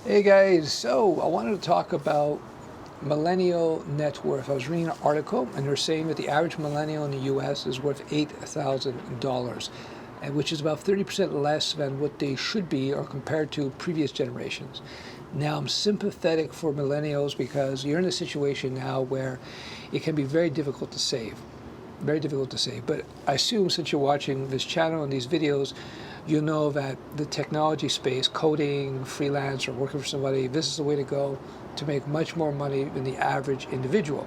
Hey guys, so I wanted to talk about millennial net worth. I was reading an article and they're saying that the average millennial in the US is worth $8,000, which is about 30% less than what they should be or compared to previous generations. Now, I'm sympathetic for millennials because you're in a situation now where it can be very difficult to save. Very difficult to save. But I assume since you're watching this channel and these videos, you know that the technology space, coding, freelance, or working for somebody, this is the way to go to make much more money than the average individual.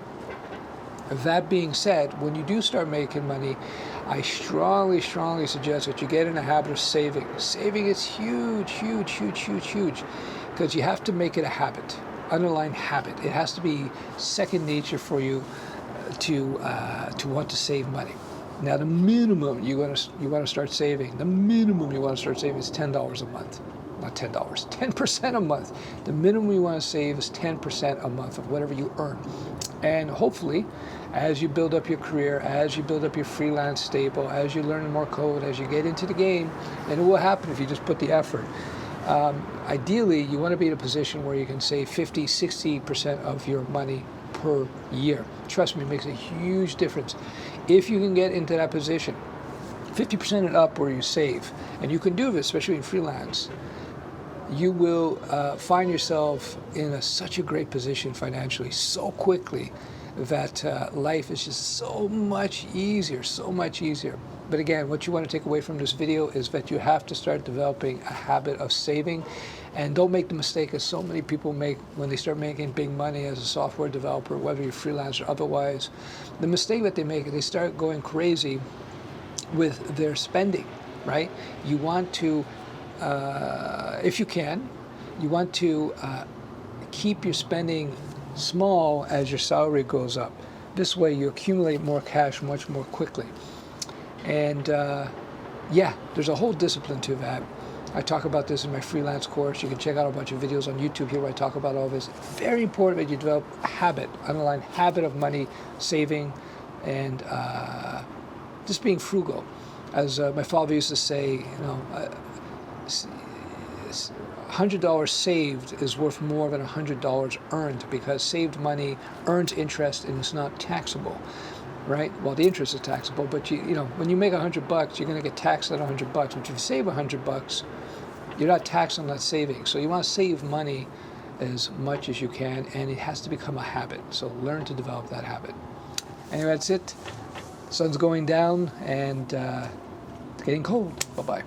That being said, when you do start making money, I strongly suggest that you get in a habit of saving. Saving is huge, because you have to make it a habit, underlying habit. It has to be second nature for you to want to save money. Now, the minimum you want to start saving, the minimum you want to start saving is $10 a month. Not $10, 10% a month. The minimum you want to save is 10% a month of whatever you earn. And hopefully, as you build up your career, as you build up your freelance stable, as you learn more code, as you get into the game, and it will happen if you just put the effort. Ideally, you want to be in a position where you can save 50, 60% of your money per year. Trust me, it makes a huge difference. If you can get into that position, 50% and up where you save, and you can do this, especially in freelance, you will find yourself in such a great position financially so quickly that life is just so much easier. But again, what you want to take away from this video is that you have to start developing a habit of saving, and don't make the mistake as so many people make when they start making big money as a software developer, whether you're freelance or otherwise. The mistake that they make is they start going crazy with their spending, right? You want to, if you can, you want to keep your spending small as your salary goes up. This way you accumulate more cash much more quickly. And yeah, there's a whole discipline to that. I talk about this in my freelance course. You can check out a bunch of videos on YouTube here where I talk about all this. Very important that you develop a habit, underlying habit of money saving and just being frugal. As my father used to say, you know, $100 saved is worth more than $100 earned, because saved money earns interest and it's not taxable, right? Well, the interest is taxable, but you know, when you make $100, you're going to get taxed at $100. But if you save $100, you're not taxed on that savings. So you want to save money as much as you can, and it has to become a habit. So learn to develop that habit. Anyway, that's it. Sun's going down and it's getting cold. Bye-bye.